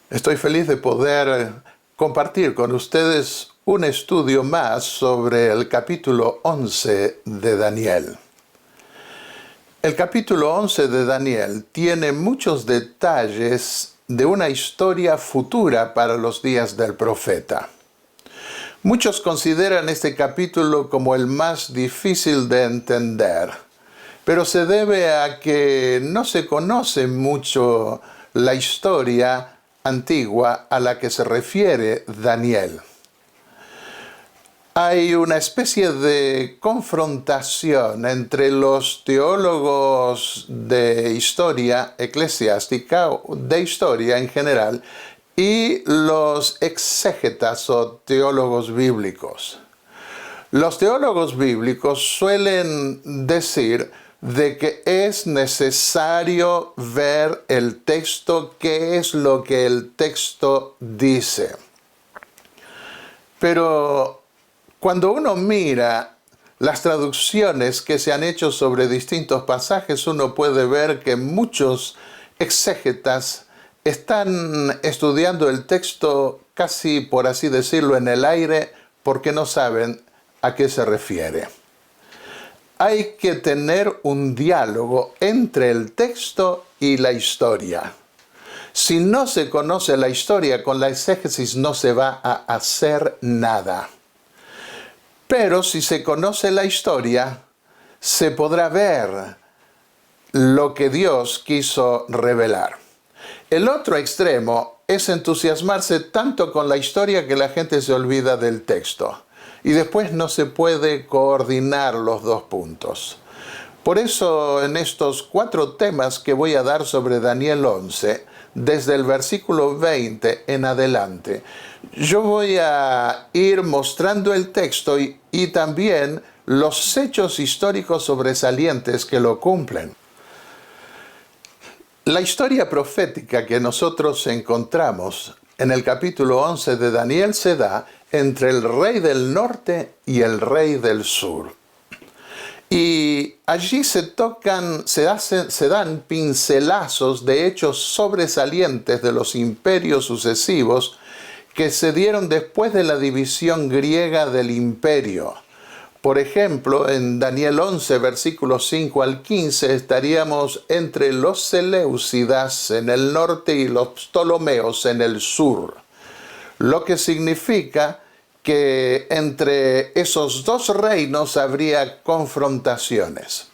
Estoy feliz de poder compartir con ustedes un estudio más sobre el capítulo 11 de Daniel. El capítulo 11 de Daniel tiene muchos detalles de una historia futura para los días del profeta. Muchos consideran este capítulo como el más difícil de entender, pero se debe a que no se conoce mucho la historia antigua a la que se refiere Daniel. Hay una especie de confrontación entre los teólogos de historia eclesiástica, de historia en general, y los exégetas o teólogos bíblicos. Los teólogos bíblicos suelen decir de que es necesario ver el texto, qué es lo que el texto dice. Pero cuando uno mira las traducciones que se han hecho sobre distintos pasajes, uno puede ver que muchos exégetas están estudiando el texto casi, por así decirlo, en el aire, porque no saben a qué se refiere. Hay que tener un diálogo entre el texto y la historia. Si no se conoce la historia, con la exégesis no se va a hacer nada. Pero si se conoce la historia, se podrá ver lo que Dios quiso revelar. El otro extremo es entusiasmarse tanto con la historia que la gente se olvida del texto. Y después no se puede coordinar los dos puntos. Por eso en estos 4 temas que voy a dar sobre Daniel 11, desde el versículo 20 en adelante, yo voy a ir mostrando el texto y también los hechos históricos sobresalientes que lo cumplen. La historia profética que nosotros encontramos en el capítulo 11 de Daniel se da entre el rey del norte y el rey del sur. Y allí se dan pincelazos de hechos sobresalientes de los imperios sucesivos que se dieron después de la división griega del imperio. Por ejemplo, en Daniel 11, versículos 5 al 15, estaríamos entre los Seleucidas en el norte y los Ptolomeos en el sur, lo que significa que entre esos dos reinos habría confrontaciones.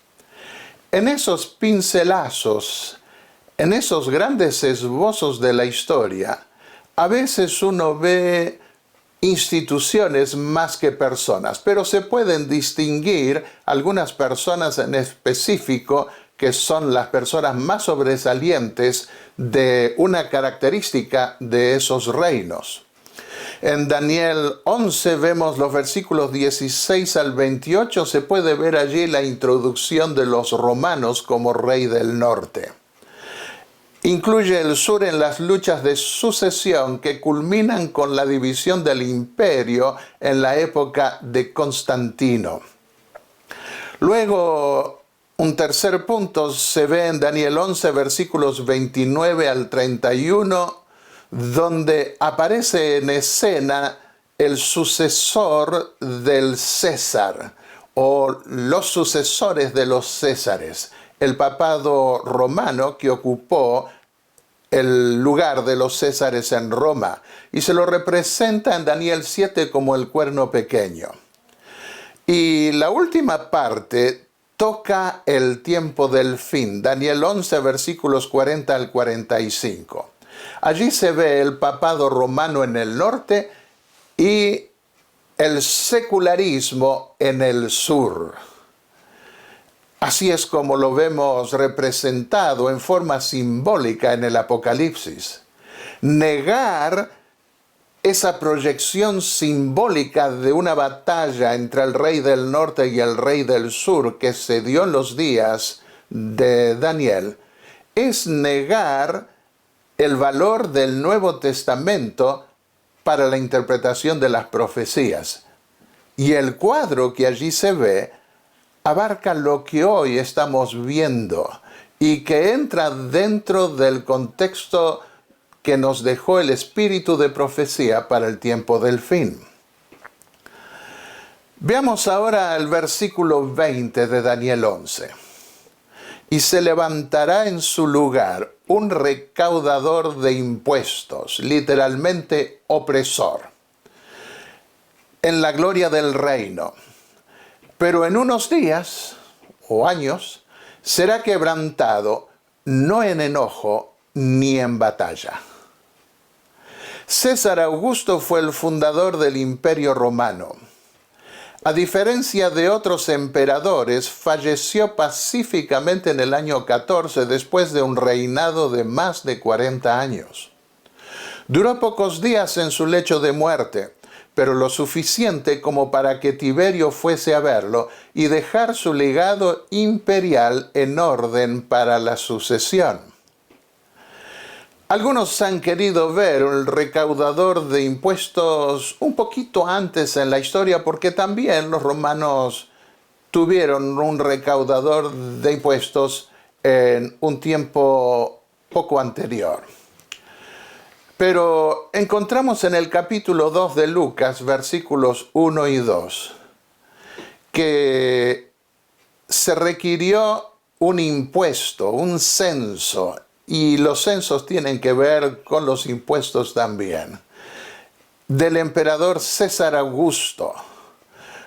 En esos pincelazos, en esos grandes esbozos de la historia, a veces uno ve instituciones más que personas, pero se pueden distinguir algunas personas en específico que son las personas más sobresalientes de una característica de esos reinos. En Daniel 11 vemos los versículos 16 al 28, se puede ver allí la introducción de los romanos como rey del norte. Incluye el sur en las luchas de sucesión que culminan con la división del imperio en la época de Constantino. Luego, un tercer punto se ve en Daniel 11, versículos 29 al 31, donde aparece en escena el sucesor del César, o los sucesores de los Césares, el papado romano que ocupó el lugar de los Césares en Roma, y se lo representa en Daniel 7 como el cuerno pequeño. Y la última parte toca el tiempo del fin, Daniel 11, versículos 40 al 45. Allí se ve el papado romano en el norte y el secularismo en el sur. Así es como lo vemos representado en forma simbólica en el Apocalipsis. Negar esa proyección simbólica de una batalla entre el rey del norte y el rey del sur que se dio en los días de Daniel es negar el valor del Nuevo Testamento para la interpretación de las profecías. Y el cuadro que allí se ve abarca lo que hoy estamos viendo y que entra dentro del contexto que nos dejó el espíritu de profecía para el tiempo del fin. Veamos ahora el versículo 20 de Daniel 11. Y se levantará en su lugar un recaudador de impuestos, literalmente opresor, en la gloria del reino. Pero en unos días o años será quebrantado, no en enojo ni en batalla. César Augusto fue el fundador del Imperio Romano. A diferencia de otros emperadores, falleció pacíficamente en el año 14 después de un reinado de más de 40 años. Duró pocos días en su lecho de muerte, pero lo suficiente como para que Tiberio fuese a verlo y dejar su legado imperial en orden para la sucesión. Algunos han querido ver el recaudador de impuestos un poquito antes en la historia, porque también los romanos tuvieron un recaudador de impuestos en un tiempo poco anterior. Pero encontramos en el capítulo 2 de Lucas, versículos 1 y 2, que se requirió un impuesto, un censo, y los censos tienen que ver con los impuestos también, del emperador César Augusto.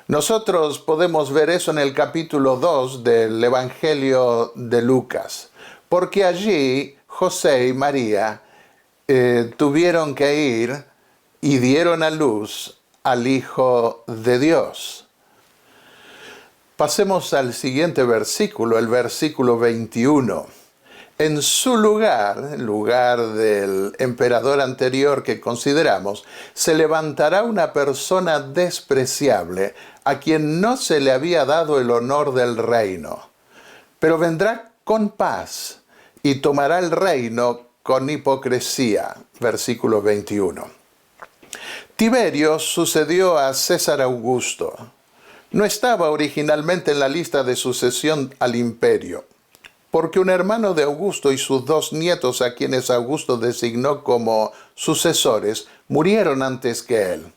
Nosotros podemos ver eso en el capítulo 2 del Evangelio de Lucas, porque allí José y María tuvieron que ir y dieron a luz al Hijo de Dios. Pasemos al siguiente versículo, el versículo 21. En su lugar, en lugar del emperador anterior que consideramos, se levantará una persona despreciable a quien no se le había dado el honor del reino, pero vendrá con paz y tomará el reino con hipocresía. Versículo 21. Tiberio sucedió a César Augusto. No estaba originalmente en la lista de sucesión al imperio, porque un hermano de Augusto y sus 2 nietos, a quienes Augusto designó como sucesores, murieron antes que él.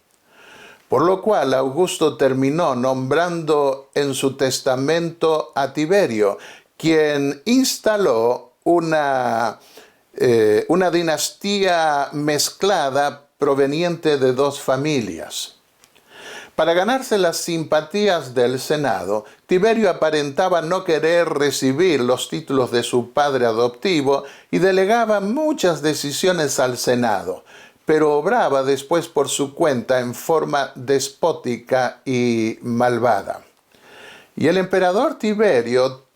Por lo cual Augusto terminó nombrando en su testamento a Tiberio, quien instaló una dinastía mezclada proveniente de 2 familias. Para ganarse las simpatías del Senado, Tiberio aparentaba no querer recibir los títulos de su padre adoptivo y delegaba muchas decisiones al Senado, pero obraba después por su cuenta en forma despótica y malvada. Y el emperador Tiberio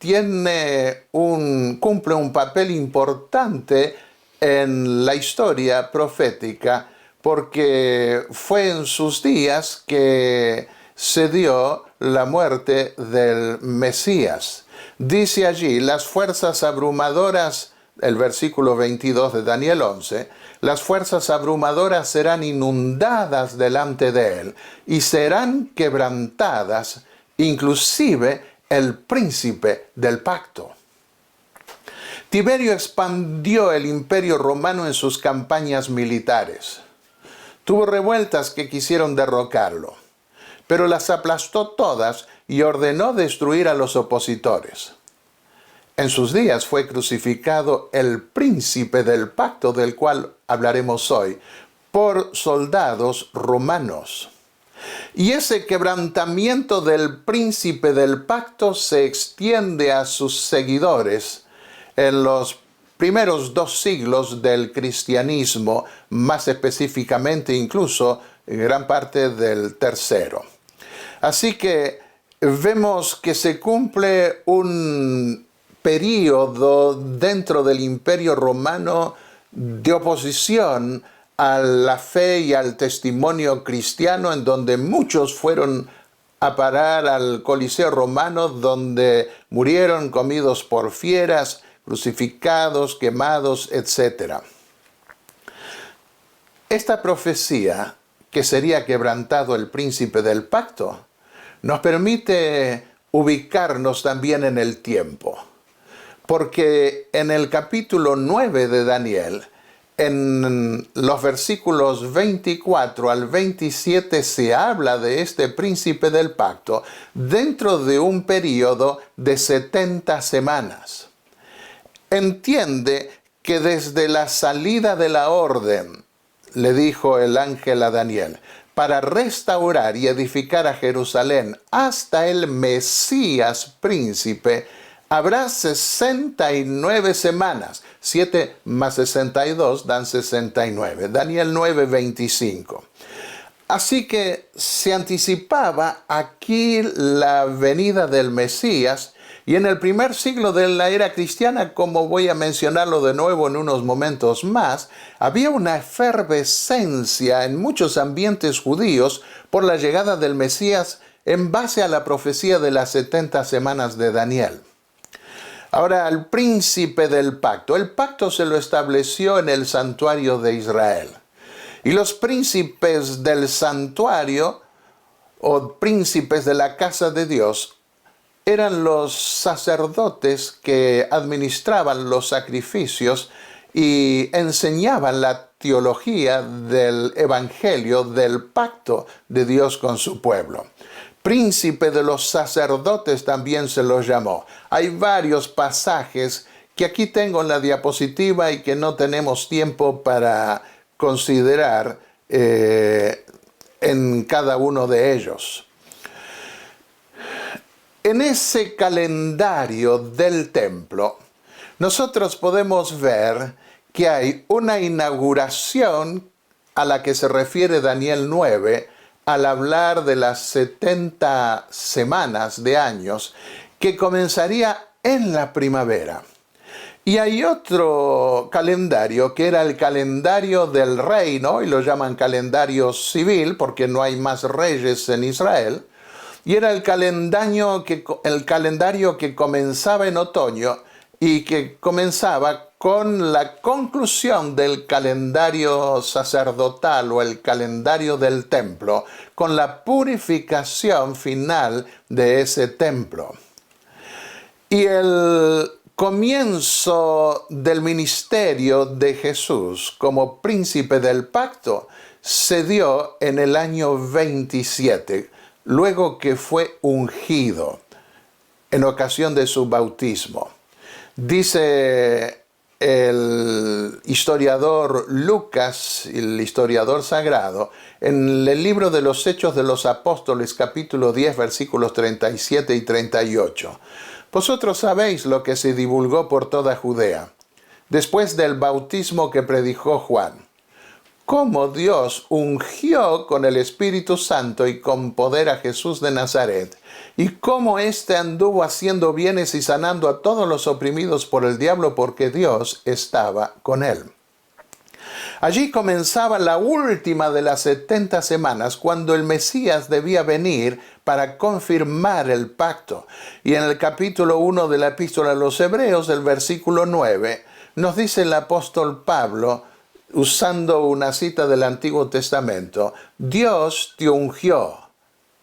cumple un papel importante en la historia profética, porque fue en sus días que se dio la muerte del Mesías. Dice allí, las fuerzas abrumadoras, el versículo 22 de Daniel 11, las fuerzas abrumadoras serán inundadas delante de él y serán quebrantadas, inclusive el príncipe del pacto. Tiberio expandió el imperio romano en sus campañas militares. Tuvo revueltas que quisieron derrocarlo, pero las aplastó todas y ordenó destruir a los opositores. En sus días fue crucificado el príncipe del pacto, del cual hablaremos hoy, por soldados romanos. Y ese quebrantamiento del príncipe del pacto se extiende a sus seguidores en los primeros 2 siglos del cristianismo, más específicamente incluso gran parte del tercero. Así que vemos que se cumple un período dentro del Imperio Romano de oposición a la fe y al testimonio cristiano, en donde muchos fueron a parar al Coliseo Romano, donde murieron comidos por fieras, crucificados, quemados, etc. Esta profecía, que sería quebrantado el príncipe del pacto, nos permite ubicarnos también en el tiempo, porque en el capítulo 9 de Daniel, en los versículos 24 al 27 se habla de este príncipe del pacto dentro de un periodo de 70 semanas. Entiende que desde la salida de la orden, le dijo el ángel a Daniel, para restaurar y edificar a Jerusalén hasta el Mesías príncipe, habrá 69 semanas. 7 más 62 dan 69. Daniel 9:25. Así que se anticipaba aquí la venida del Mesías, y en el primer siglo de la era cristiana, como voy a mencionarlo de nuevo en unos momentos más, había una efervescencia en muchos ambientes judíos por la llegada del Mesías en base a la profecía de las 70 semanas de Daniel. Ahora, el príncipe del pacto. El pacto se lo estableció en el santuario de Israel. Y los príncipes del santuario, o príncipes de la casa de Dios, eran los sacerdotes que administraban los sacrificios y enseñaban la teología del evangelio, del pacto de Dios con su pueblo. Príncipe de los sacerdotes también se los llamó. Hay varios pasajes que aquí tengo en la diapositiva y que no tenemos tiempo para considerar en cada uno de ellos. En ese calendario del templo, nosotros podemos ver que hay una inauguración a la que se refiere Daniel 9, al hablar de las 70 semanas de años, que comenzaría en la primavera. Y hay otro calendario que era el calendario del reino, y lo llaman calendario civil porque no hay más reyes en Israel, y era el calendario que comenzaba en otoño y que comenzaba con la conclusión del calendario sacerdotal o el calendario del templo, con la purificación final de ese templo. Y el comienzo del ministerio de Jesús como príncipe del pacto se dio en el año 27, luego que fue ungido en ocasión de su bautismo. Dice el historiador Lucas, el historiador sagrado, en el libro de los Hechos de los Apóstoles, capítulo 10, versículos 37 y 38. Vosotros sabéis lo que se divulgó por toda Judea, después del bautismo que predicó Juan, cómo Dios ungió con el Espíritu Santo y con poder a Jesús de Nazaret, y cómo éste anduvo haciendo bienes y sanando a todos los oprimidos por el diablo, porque Dios estaba con él. Allí comenzaba la última de las 70 semanas, cuando el Mesías debía venir para confirmar el pacto. Y en el capítulo 1 de la Epístola a los Hebreos, el versículo 9, nos dice el apóstol Pablo, usando una cita del Antiguo Testamento, Dios te ungió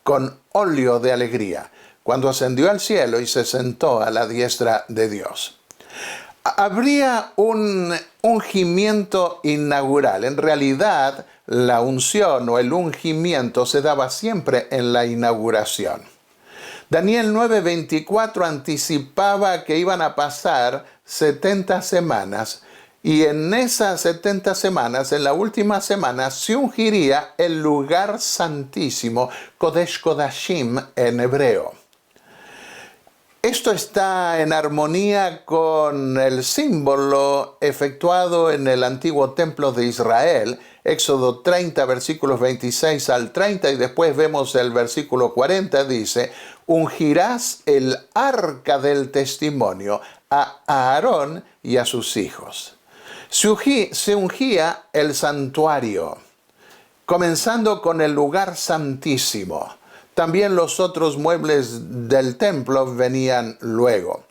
con óleo de alegría cuando ascendió al cielo y se sentó a la diestra de Dios. Habría un ungimiento inaugural. En realidad, la unción o el ungimiento se daba siempre en la inauguración. Daniel 9:24 anticipaba que iban a pasar 70 semanas, y en esas 70 semanas, en la última semana, se ungiría el lugar santísimo, Kodesh Kodashim en hebreo. Esto está en armonía con el símbolo efectuado en el antiguo templo de Israel, Éxodo 30, versículos 26 al 30, y después vemos el versículo 40, dice, ungirás el arca del testimonio a Aarón y a sus hijos. Se ungía el santuario, comenzando con el lugar santísimo. También los otros muebles del templo venían luego.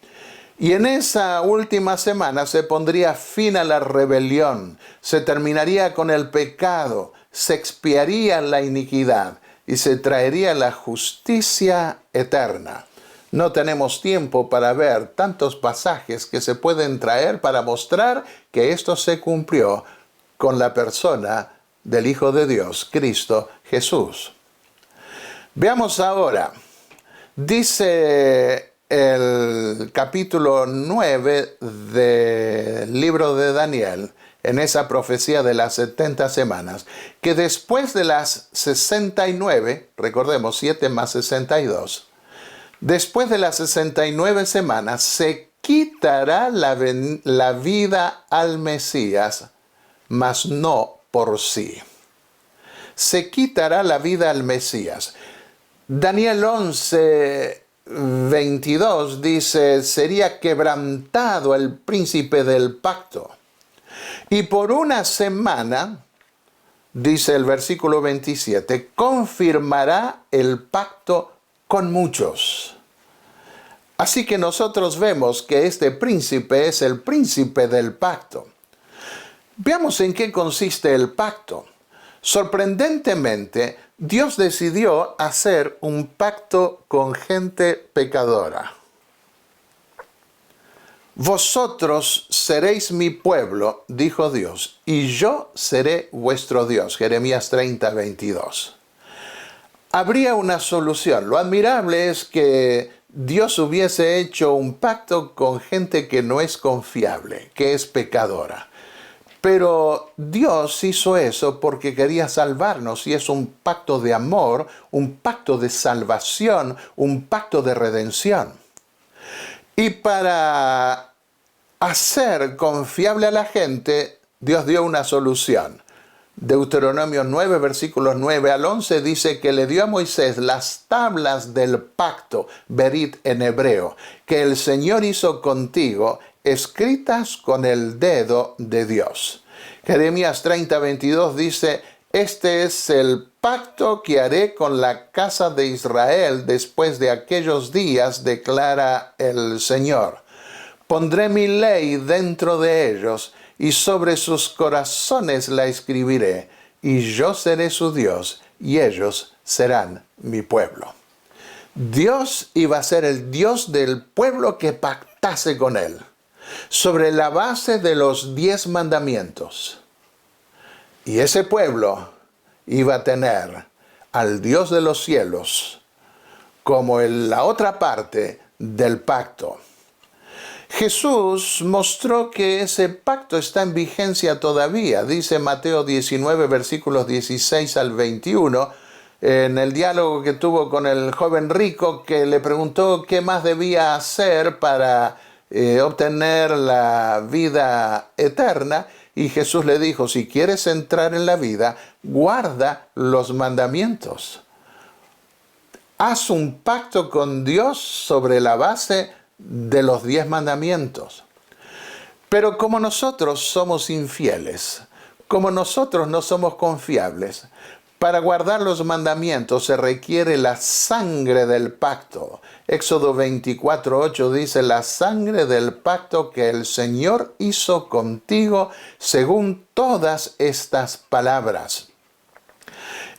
Y en esa última semana se pondría fin a la rebelión, se terminaría con el pecado, se expiaría la iniquidad y se traería la justicia eterna. No tenemos tiempo para ver tantos pasajes que se pueden traer para mostrar que esto se cumplió con la persona del Hijo de Dios, Cristo Jesús. Veamos ahora, dice el capítulo 9 del libro de Daniel, en esa profecía de las 70 semanas, que después de las 69, recordemos 7 más 62, después de las 69 semanas se quitará la vida al Mesías, mas no por sí. Se quitará la vida al Mesías. Daniel 11, 22 dice, sería quebrantado el príncipe del pacto. Y por una semana, dice el versículo 27, confirmará el pacto con muchos. Así que nosotros vemos que este príncipe es el príncipe del pacto. Veamos en qué consiste el pacto. Sorprendentemente, Dios decidió hacer un pacto con gente pecadora. Vosotros seréis mi pueblo, dijo Dios, y yo seré vuestro Dios. Jeremías 30, 22. Habría una solución. Lo admirable es que Dios hubiese hecho un pacto con gente que no es confiable, que es pecadora. Pero Dios hizo eso porque quería salvarnos y es un pacto de amor, un pacto de salvación, un pacto de redención. Y para hacer confiable a la gente, Dios dio una solución. Deuteronomio 9, versículos 9 al 11 dice que le dio a Moisés las tablas del pacto, berit en hebreo, que el Señor hizo contigo, escritas con el dedo de Dios. Jeremías 30, 22 dice, este es el pacto que haré con la casa de Israel después de aquellos días, declara el Señor. Pondré mi ley dentro de ellos y sobre sus corazones la escribiré, y yo seré su Dios y ellos serán mi pueblo. Dios iba a ser el Dios del pueblo que pactase con él, sobre la base de los 10 mandamientos. Y ese pueblo iba a tener al Dios de los cielos como la otra parte del pacto. Jesús mostró que ese pacto está en vigencia todavía. Dice Mateo 19, versículos 16 al 21, en el diálogo que tuvo con el joven rico que le preguntó qué más debía hacer para obtener la vida eterna. Y Jesús le dijo, si quieres entrar en la vida, guarda los mandamientos. Haz un pacto con Dios sobre la base de los 10 mandamientos. Pero como nosotros somos infieles, como nosotros no somos confiables, para guardar los mandamientos se requiere la sangre del pacto. Éxodo 24:8 dice, la sangre del pacto que el Señor hizo contigo según todas estas palabras.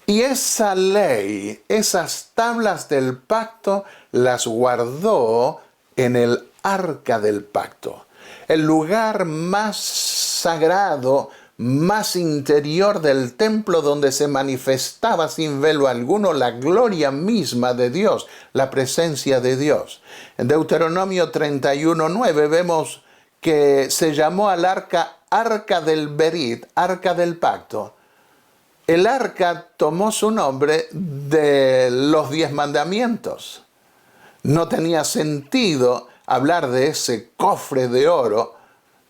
Y esa ley, esas tablas del pacto, las guardó en el arca del pacto, el lugar más sagrado, más interior del templo donde se manifestaba sin velo alguno la gloria misma de Dios, la presencia de Dios. En Deuteronomio 31:9 vemos que se llamó al arca arca del berit, arca del pacto. El arca tomó su nombre de los 10 mandamientos. No tenía sentido hablar de ese cofre de oro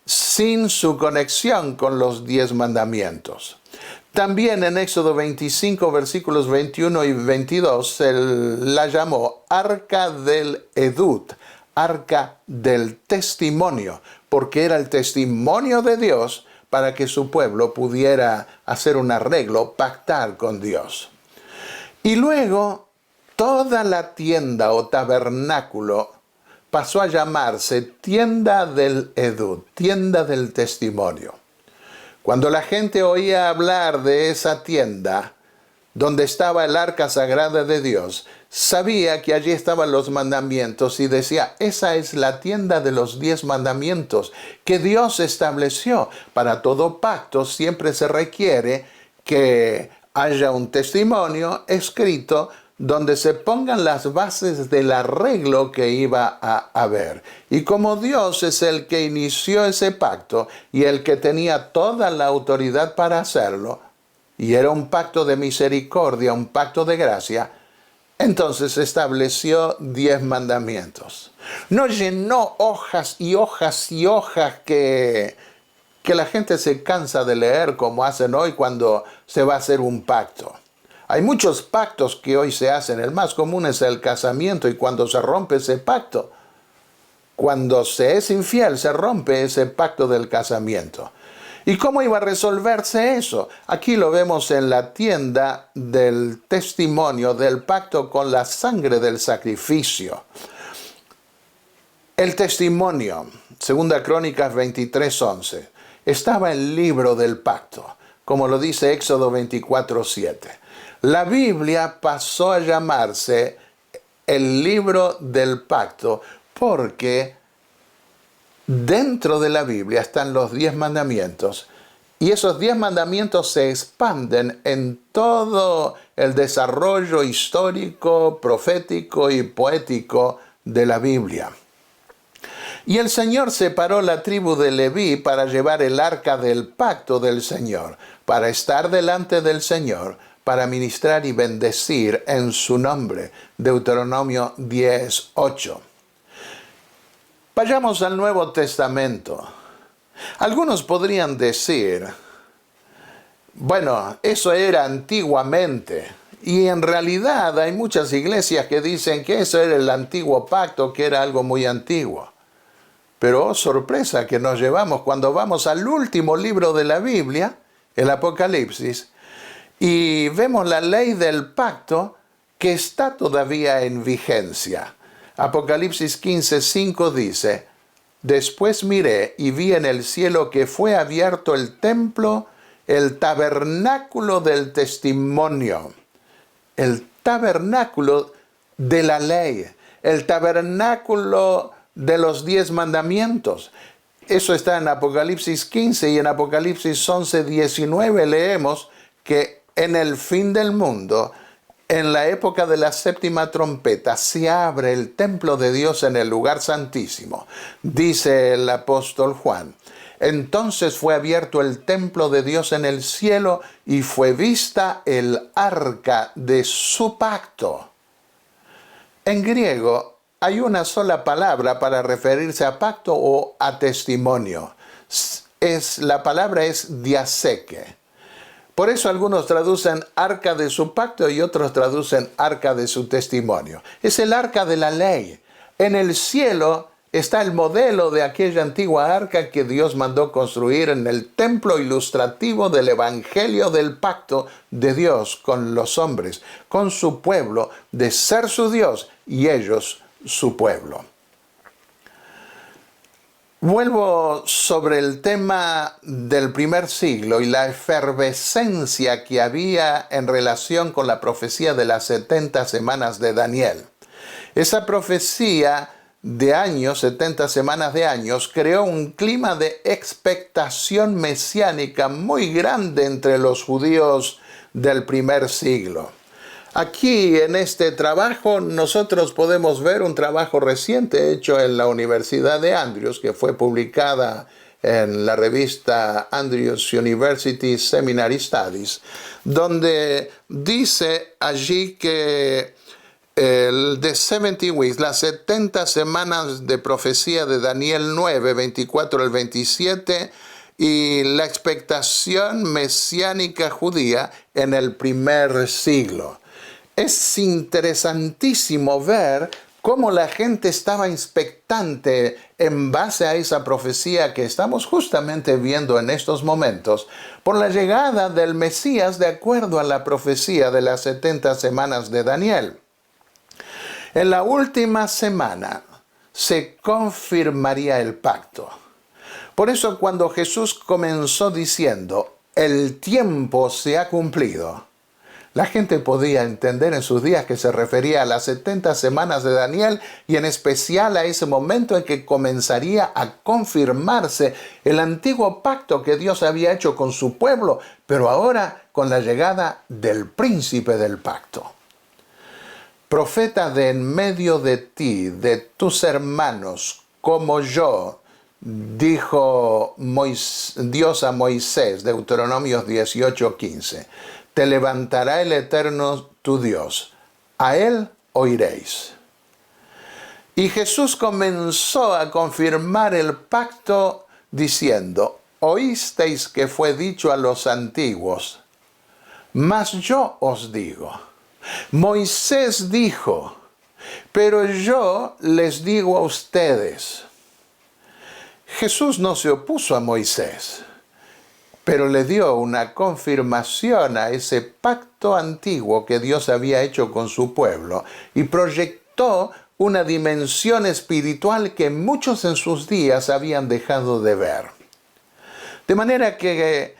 sin su conexión con los 10 mandamientos. También en Éxodo 25, versículos 21 y 22, él la llamó Arca del Edut, Arca del Testimonio, porque era el testimonio de Dios para que su pueblo pudiera hacer un arreglo, pactar con Dios. Y luego toda la tienda o tabernáculo pasó a llamarse tienda del Edut, tienda del testimonio. Cuando la gente oía hablar de esa tienda, donde estaba el arca sagrada de Dios, sabía que allí estaban los mandamientos y decía, esa es la tienda de los 10 mandamientos que Dios estableció. Para todo pacto siempre se requiere que haya un testimonio escrito donde se pongan las bases del arreglo que iba a haber. Y como Dios es el que inició ese pacto y el que tenía toda la autoridad para hacerlo, y era un pacto de misericordia, un pacto de gracia, entonces estableció 10 mandamientos. No llenó hojas y hojas y hojas que la gente se cansa de leer como hacen hoy cuando se va a hacer un pacto. Hay muchos pactos que hoy se hacen. El más común es el casamiento, y cuando se rompe ese pacto, cuando se es infiel, se rompe ese pacto del casamiento. ¿Y cómo iba a resolverse eso? Aquí lo vemos en la tienda del testimonio del pacto con la sangre del sacrificio. El testimonio, 2 Crónicas 23:11, estaba en el libro del pacto, como lo dice Éxodo 24:7. La Biblia pasó a llamarse el libro del pacto porque dentro de la Biblia están los 10 mandamientos, y esos 10 mandamientos se expanden en todo el desarrollo histórico, profético y poético de la Biblia. Y el Señor separó la tribu de Leví para llevar el arca del pacto del Señor, para estar delante del Señor, para ministrar y bendecir en su nombre. Deuteronomio 10:8. Vayamos al Nuevo Testamento. Algunos podrían decir, bueno, eso era antiguamente. Y en realidad hay muchas iglesias que dicen que eso era el antiguo pacto, que era algo muy antiguo. Pero oh, sorpresa que nos llevamos cuando vamos al último libro de la Biblia, el Apocalipsis, y vemos la ley del pacto que está todavía en vigencia. Apocalipsis 15:5 dice, después miré y vi en el cielo que fue abierto el templo, el tabernáculo del testimonio, el tabernáculo de la ley, el tabernáculo de los 10 mandamientos. Eso está en Apocalipsis 15, y en Apocalipsis 11:19 leemos que en el fin del mundo, en la época de la séptima trompeta, se abre el templo de Dios en el lugar santísimo. Dice el apóstol Juan, entonces fue abierto el templo de Dios en el cielo y fue vista el arca de su pacto. En griego hay una sola palabra para referirse a pacto o a testimonio. La palabra es diaseke. Por eso algunos traducen arca de su pacto y otros traducen arca de su testimonio. Es el arca de la ley. En el cielo está el modelo de aquella antigua arca que Dios mandó construir en el templo ilustrativo del evangelio del pacto de Dios con los hombres, con su pueblo, de ser su Dios y ellos su pueblo. Vuelvo sobre el tema del primer siglo y la efervescencia que había en relación con la profecía de las 70 semanas de Daniel. Esa profecía de años, 70 semanas de años, creó un clima de expectación mesiánica muy grande entre los judíos del primer siglo. Aquí en este trabajo nosotros podemos ver un trabajo reciente hecho en la Universidad de Andrews, que fue publicada en la revista Andrews University Seminary Studies, donde dice allí que The 70 Weeks, las 70 semanas de profecía de Daniel 9, 24 al 27, y la expectación mesiánica judía en el primer siglo. Es interesantísimo ver cómo la gente estaba expectante en base a esa profecía que estamos justamente viendo en estos momentos por la llegada del Mesías de acuerdo a la profecía de las 70 semanas de Daniel. En la última semana se confirmaría el pacto. Por eso cuando Jesús comenzó diciendo, el tiempo se ha cumplido, La gente podía entender en sus días que se refería a las 70 semanas de Daniel y en especial a ese momento en que comenzaría a confirmarse el antiguo pacto que Dios había hecho con su pueblo, pero ahora con la llegada del príncipe del pacto. Profeta de en medio de ti, de tus hermanos, como yo, dijo Dios a Moisés, Deuteronomios 18:15. Te levantará el Eterno tu Dios, a él oiréis. Y Jesús comenzó a confirmar el pacto diciendo, oísteis que fue dicho a los antiguos, mas yo os digo. Moisés dijo, pero yo les digo a ustedes. Jesús no se opuso a Moisés, pero le dio una confirmación a ese pacto antiguo que Dios había hecho con su pueblo y proyectó una dimensión espiritual que muchos en sus días habían dejado de ver. De manera que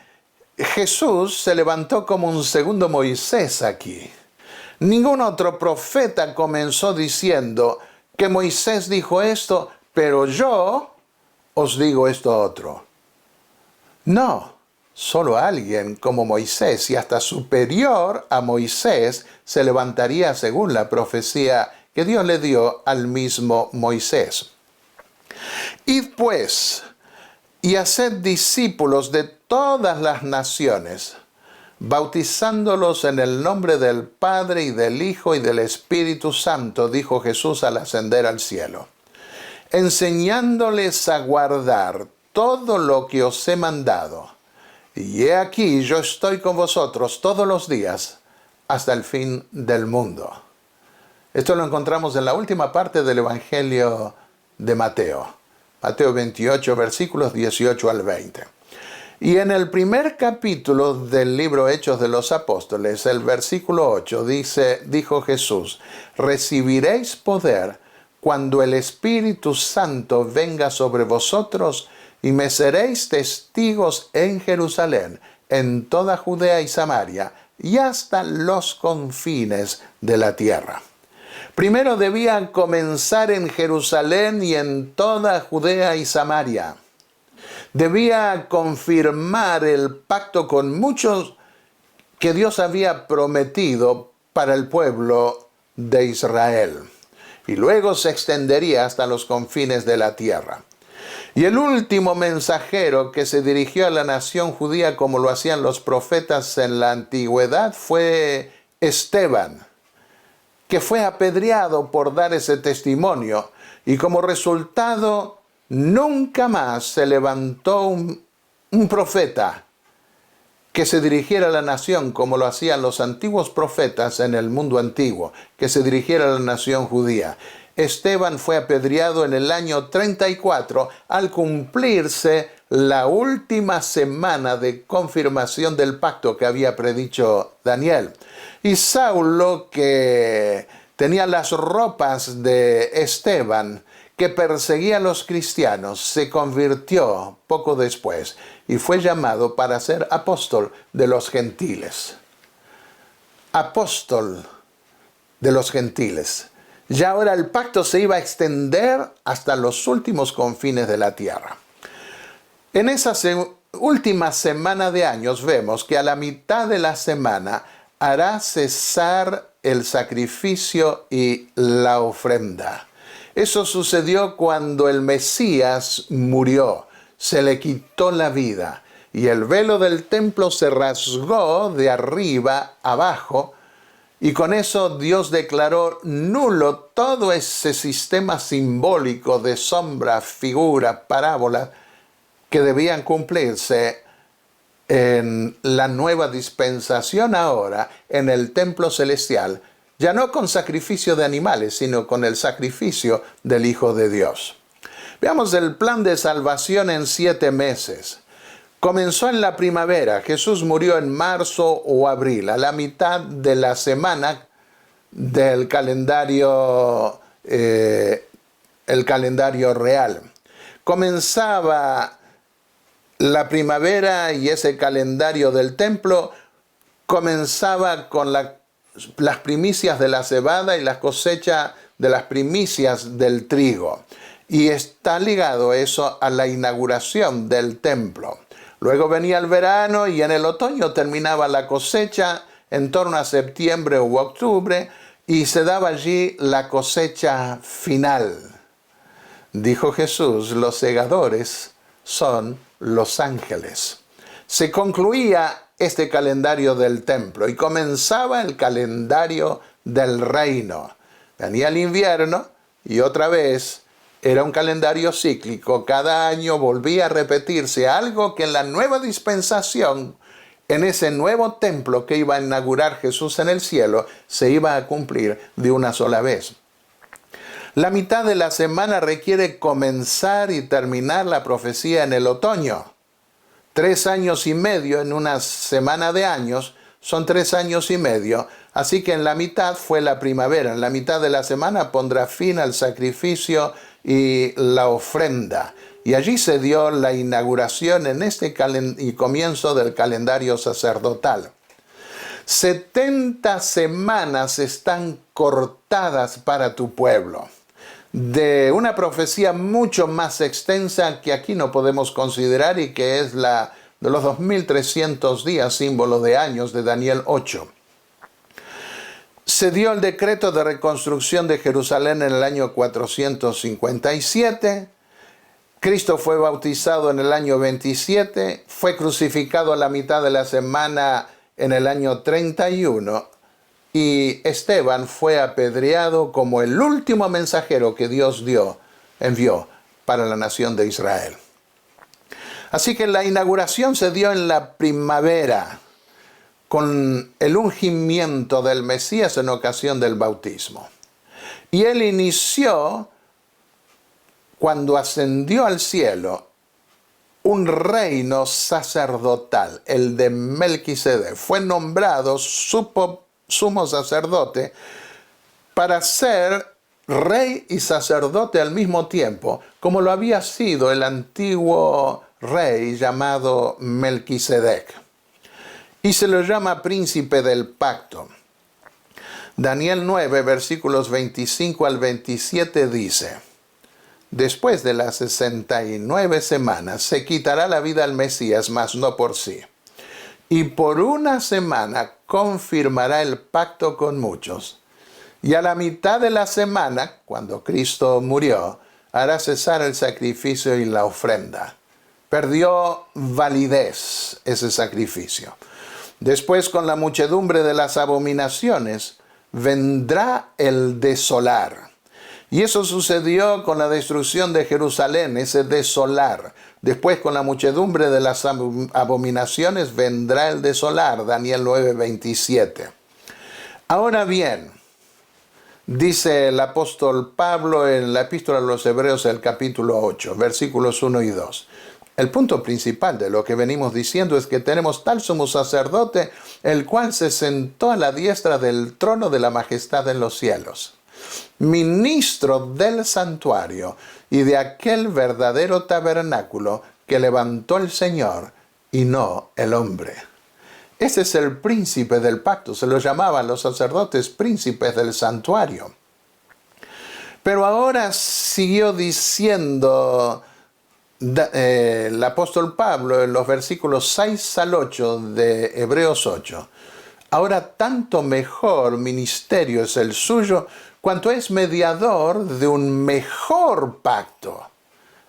Jesús se levantó como un segundo Moisés aquí. Ningún otro profeta comenzó diciendo que Moisés dijo esto, pero yo os digo esto otro. No. Solo alguien como Moisés y hasta superior a Moisés se levantaría según la profecía que Dios le dio al mismo Moisés. Id pues y haced discípulos de todas las naciones, bautizándolos en el nombre del Padre y del Hijo y del Espíritu Santo, dijo Jesús al ascender al cielo, enseñándoles a guardar todo lo que os he mandado. Y he aquí, yo estoy con vosotros todos los días hasta el fin del mundo. Esto lo encontramos en la última parte del Evangelio de Mateo. Mateo 28, versículos 18 al 20. Y en el primer capítulo del libro Hechos de los Apóstoles, el versículo 8 dijo Jesús, recibiréis poder cuando el Espíritu Santo venga sobre vosotros y me seréis testigos en Jerusalén, en toda Judea y Samaria, y hasta los confines de la tierra. Primero debían comenzar en Jerusalén y en toda Judea y Samaria. Debía confirmar el pacto con muchos que Dios había prometido para el pueblo de Israel. Y luego se extendería hasta los confines de la tierra. Y el último mensajero que se dirigió a la nación judía como lo hacían los profetas en la antigüedad fue Esteban, que fue apedreado por dar ese testimonio y como resultado nunca más se levantó un profeta que se dirigiera a la nación como lo hacían los antiguos profetas en el mundo antiguo, que se dirigiera a la nación judía. Esteban fue apedreado en el año 34 al cumplirse la última semana de confirmación del pacto que había predicho Daniel. Y Saulo, que tenía las ropas de Esteban, que perseguía a los cristianos, se convirtió poco después y fue llamado para ser apóstol de los gentiles. Apóstol de los gentiles. Ya ahora el pacto se iba a extender hasta los últimos confines de la tierra. En esa última semana de años vemos que a la mitad de la semana hará cesar el sacrificio y la ofrenda. Eso sucedió cuando el Mesías murió, se le quitó la vida y el velo del templo se rasgó de arriba abajo. Y con eso Dios declaró nulo todo ese sistema simbólico de sombra, figura, parábola que debían cumplirse en la nueva dispensación ahora en el templo celestial, ya no con sacrificio de animales, sino con el sacrificio del Hijo de Dios. Veamos el plan de salvación en 7 meses. Comenzó en la primavera, Jesús murió en marzo o abril, a la mitad de la semana del calendario, el calendario real. Comenzaba la primavera y ese calendario del templo comenzaba con las primicias de la cebada y la cosecha de las primicias del trigo. Y está ligado eso a la inauguración del templo. Luego venía el verano y en el otoño terminaba la cosecha en torno a septiembre u octubre y se daba allí la cosecha final. Dijo Jesús, los segadores son los ángeles. Se concluía este calendario del templo y comenzaba el calendario del reino. Venía el invierno y otra vez era un calendario cíclico. Cada año volvía a repetirse algo que en la nueva dispensación, en ese nuevo templo que iba a inaugurar Jesús en el cielo, se iba a cumplir de una sola vez. La mitad de la semana requiere comenzar y terminar la profecía en el otoño. 3 años y medio en una semana de años son 3 años y medio. Así que en la mitad fue la primavera. En la mitad de la semana pondrá fin al sacrificio y la ofrenda. Y allí se dio la inauguración en y comienzo del calendario sacerdotal. 70 semanas están cortadas para tu pueblo, de una profecía mucho más extensa que aquí no podemos considerar y que es la de los 2300 días, símbolo de años de Daniel 8. Se dio el decreto de reconstrucción de Jerusalén en el año 457. Cristo fue bautizado en el año 27, fue crucificado a la mitad de la semana en el año 31 y Esteban fue apedreado como el último mensajero que Dios envió para la nación de Israel. Así que la inauguración se dio en la primavera con el ungimiento del Mesías en ocasión del bautismo. Y él inició cuando ascendió al cielo un reino sacerdotal, el de Melquisedec. Fue nombrado sumo sacerdote para ser rey y sacerdote al mismo tiempo, como lo había sido el antiguo rey llamado Melquisedec. Y se lo llama príncipe del pacto. Daniel 9, versículos 25 al 27 dice: después de las 69 semanas se quitará la vida al Mesías, mas no por sí. Y por una semana confirmará el pacto con muchos. Y a la mitad de la semana, cuando Cristo murió, hará cesar el sacrificio y la ofrenda. Perdió validez ese sacrificio. Después, con la muchedumbre de las abominaciones, vendrá el desolar. Y eso sucedió con la destrucción de Jerusalén, ese desolar. Después, con la muchedumbre de las abominaciones, vendrá el desolar. Daniel 9, 27. Ahora bien, dice el apóstol Pablo en la epístola a los Hebreos, el capítulo 8, versículos 1 y 2. El punto principal de lo que venimos diciendo es que tenemos tal sumo sacerdote, el cual se sentó a la diestra del trono de la majestad en los cielos, ministro del santuario y de aquel verdadero tabernáculo que levantó el Señor y no el hombre. Ese es el príncipe del pacto, se lo llamaban los sacerdotes príncipes del santuario. Pero ahora siguió diciendo el apóstol Pablo en los versículos 6 al 8 de Hebreos 8. Ahora tanto mejor ministerio es el suyo, cuanto es mediador de un mejor pacto,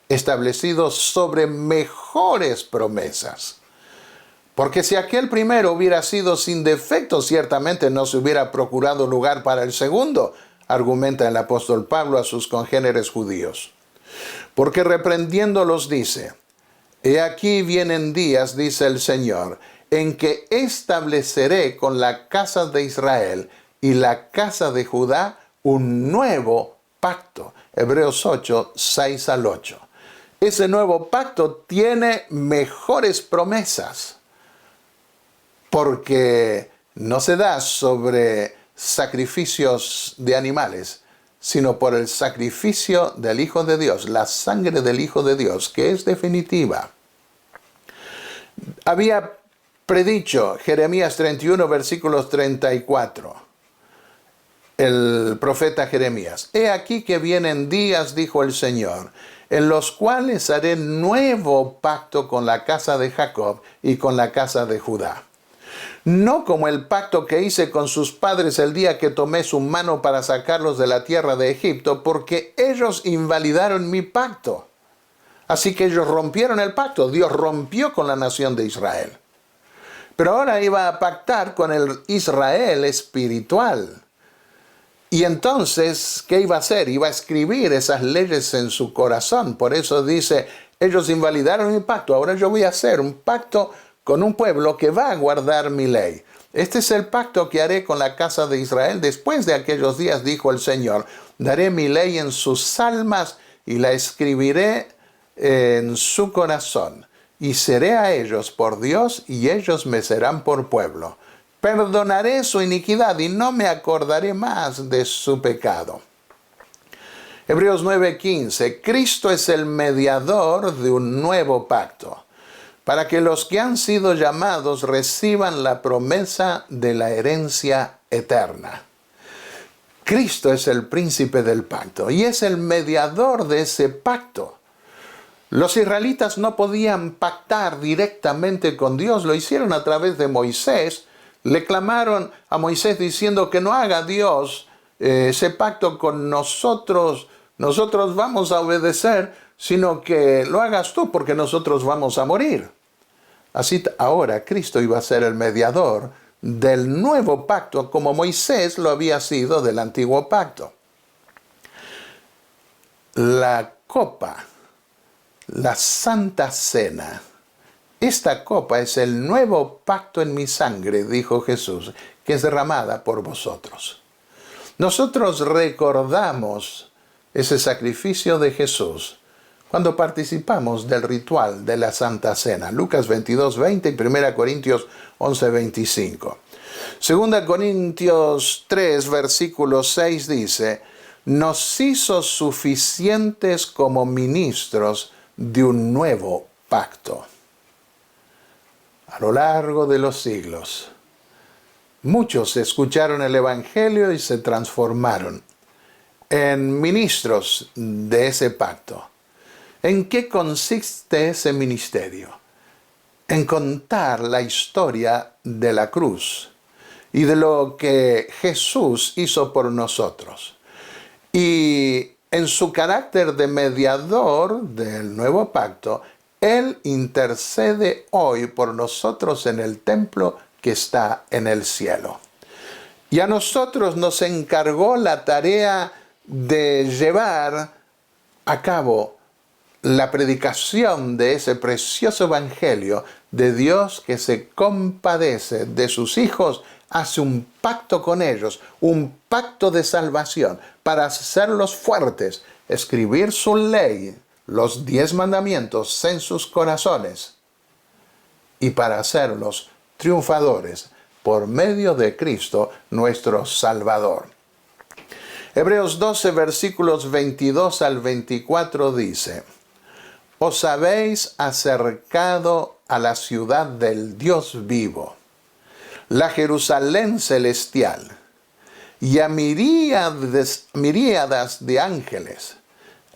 establecido sobre mejores promesas. Porque si aquel primero hubiera sido sin defecto, ciertamente no se hubiera procurado lugar para el segundo, argumenta el apóstol Pablo a sus congéneres judíos. Porque reprendiéndolos dice: he aquí vienen días, dice el Señor, en que estableceré con la casa de Israel y la casa de Judá un nuevo pacto. Hebreos 8, 6 al 8. Ese nuevo pacto tiene mejores promesas, porque no se da sobre sacrificios de animales, sino por el sacrificio del Hijo de Dios, la sangre del Hijo de Dios, que es definitiva. Había predicho, Jeremías 31, versículos 34. El profeta Jeremías: he aquí que vienen días, dijo el Señor, en los cuales haré nuevo pacto con la casa de Jacob y con la casa de Judá. No como el pacto que hice con sus padres el día que tomé su mano para sacarlos de la tierra de Egipto, porque ellos invalidaron mi pacto. Así que ellos rompieron el pacto. Dios rompió con la nación de Israel. Pero ahora iba a pactar con el Israel espiritual. Y entonces, ¿qué iba a hacer? Iba a escribir esas leyes en su corazón. Por eso dice, ellos invalidaron mi pacto. Ahora yo voy a hacer un pacto con un pueblo que va a guardar mi ley. Este es el pacto que haré con la casa de Israel. Después de aquellos días, dijo el Señor, daré mi ley en sus almas y la escribiré en su corazón. Y seré a ellos por Dios y ellos me serán por pueblo. Perdonaré su iniquidad y no me acordaré más de su pecado. Hebreos 9:15. Cristo es el mediador de un nuevo pacto, para que los que han sido llamados reciban la promesa de la herencia eterna. Cristo es el príncipe del pacto y es el mediador de ese pacto. Los israelitas no podían pactar directamente con Dios, lo hicieron a través de Moisés. Le clamaron a Moisés diciendo que no haga Dios ese pacto con nosotros. Nosotros vamos a obedecer, sino que lo hagas tú porque nosotros vamos a morir. Así ahora Cristo iba a ser el mediador del nuevo pacto, como Moisés lo había sido del antiguo pacto. La copa, la Santa Cena. Esta copa es el nuevo pacto en mi sangre, dijo Jesús, que es derramada por vosotros. Nosotros recordamos ese sacrificio de Jesús cuando participamos del ritual de la Santa Cena. Lucas 22:20 y 1 Corintios 11:25. 2 Corintios 3, versículo 6 dice, nos hizo suficientes como ministros de un nuevo pacto. A lo largo de los siglos, muchos escucharon el Evangelio y se transformaron en ministros de ese pacto. ¿En qué consiste ese ministerio? En contar la historia de la cruz y de lo que Jesús hizo por nosotros. Y en su carácter de mediador del nuevo pacto, Él intercede hoy por nosotros en el templo que está en el cielo. Y a nosotros nos encargó la tarea de llevar a cabo la predicación de ese precioso evangelio de Dios que se compadece de sus hijos, hace un pacto con ellos, un pacto de salvación para hacerlos fuertes, escribir su ley, los 10 mandamientos en sus corazones y para hacerlos triunfadores por medio de Cristo nuestro Salvador. Hebreos 12 versículos 22 al 24 dice, os habéis acercado a la ciudad del Dios vivo, la Jerusalén celestial, y a miríadas de ángeles,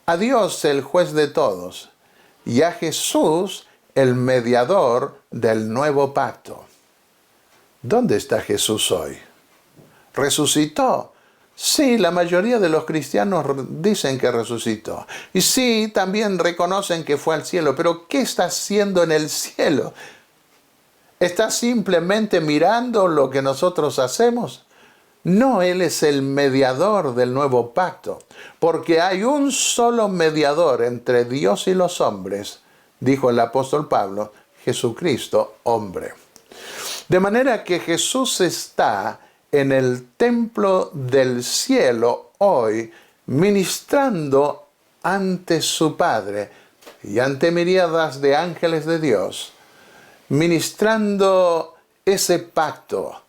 a Dios el juez de todos, y a Jesús el mediador del nuevo pacto. ¿Dónde está Jesús hoy? ¿Resucitó? Sí, la mayoría de los cristianos dicen que resucitó. Y sí, también reconocen que fue al cielo. Pero ¿qué está haciendo en el cielo? ¿Está simplemente mirando lo que nosotros hacemos? No, Él es el mediador del nuevo pacto. Porque hay un solo mediador entre Dios y los hombres, dijo el apóstol Pablo, Jesucristo, hombre. De manera que Jesús está en el templo del cielo hoy, ministrando ante su Padre y ante miríadas de ángeles de Dios, ministrando ese pacto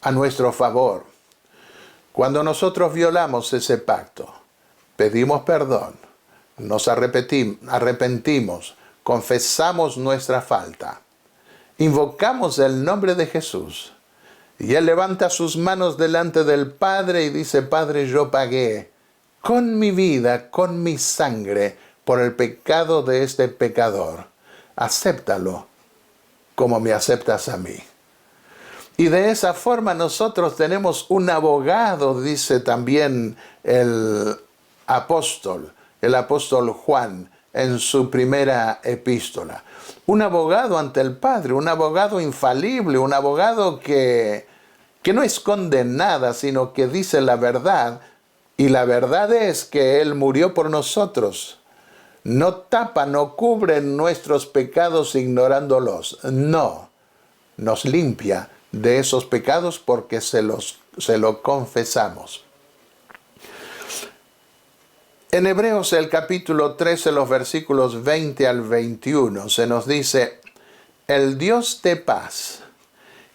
a nuestro favor. Cuando nosotros violamos ese pacto, pedimos perdón, nos arrepentimos, confesamos nuestra falta invocamos el nombre de Jesús. Y él levanta sus manos delante del Padre y dice: Padre, yo pagué con mi vida, con mi sangre, por el pecado de este pecador. Acéptalo como me aceptas a mí. Y de esa forma nosotros tenemos un abogado, dice también el apóstol Juan en su primera epístola. Un abogado ante el Padre, un abogado infalible, un abogado que no esconde nada, sino que dice la verdad. Y la verdad es que Él murió por nosotros. No tapa, no cubre nuestros pecados ignorándolos. No, nos limpia de esos pecados porque se lo confesamos. En Hebreos el capítulo 13, los versículos 20 al 21, se nos dice: el Dios de paz,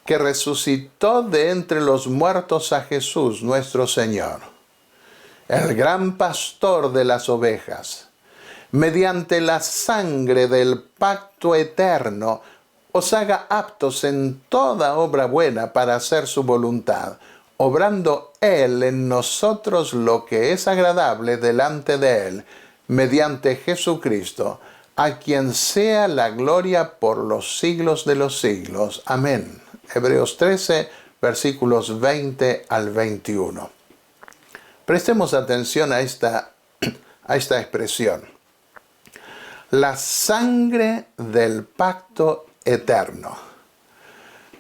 que resucitó de entre los muertos a Jesús nuestro Señor, el gran pastor de las ovejas, mediante la sangre del pacto eterno, os haga aptos en toda obra buena para hacer su voluntad, obrando Él en nosotros lo que es agradable delante de Él, mediante Jesucristo, a quien sea la gloria por los siglos de los siglos. Amén. Hebreos 13, versículos 20 al 21. Prestemos atención a esta expresión. La sangre del pacto eterno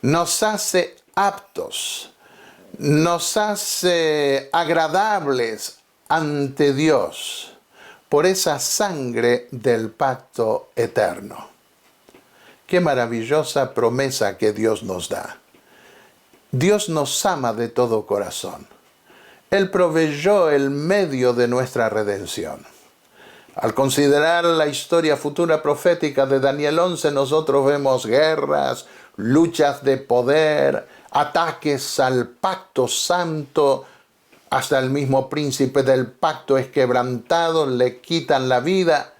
nos hace aptos, nos hace agradables ante Dios por esa sangre del pacto eterno. Qué maravillosa promesa que Dios nos da. Dios nos ama de todo corazón. Él proveyó el medio de nuestra redención. Al considerar la historia futura profética de Daniel 11, nosotros vemos guerras, luchas de poder, ataques al pacto santo, hasta el mismo príncipe del pacto es quebrantado, le quitan la vida.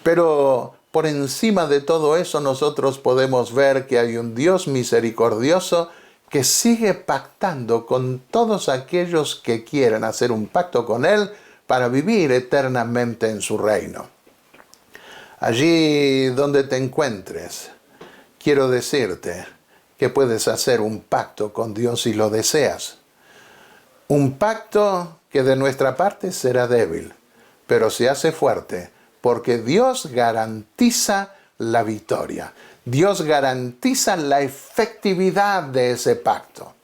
Pero por encima de todo eso nosotros podemos ver que hay un Dios misericordioso que sigue pactando con todos aquellos que quieran hacer un pacto con Él para vivir eternamente en su reino. Allí donde te encuentres, quiero decirte que puedes hacer un pacto con Dios si lo deseas. Un pacto que de nuestra parte será débil, pero se hace fuerte porque Dios garantiza la victoria. Dios garantiza la efectividad de ese pacto.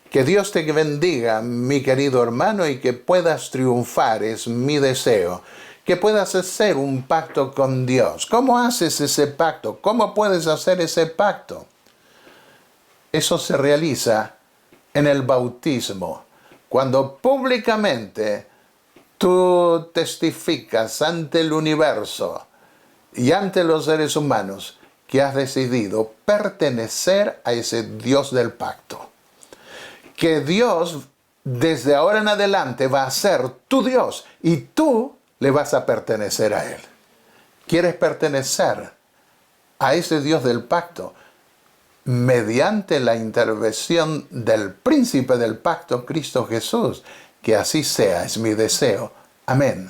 Que Dios te bendiga, mi querido hermano, y que puedas triunfar, es mi deseo. Que puedas hacer un pacto con Dios. ¿Cómo haces ese pacto? ¿Cómo puedes hacer ese pacto? Eso se realiza en el bautismo, cuando públicamente tú testificas ante el universo y ante los seres humanos que has decidido pertenecer a ese Dios del pacto. Que Dios desde ahora en adelante va a ser tu Dios y tú le vas a pertenecer a Él. ¿Quieres pertenecer a ese Dios del pacto? Mediante la intervención del príncipe del pacto, Cristo Jesús. Que así sea, es mi deseo. Amén.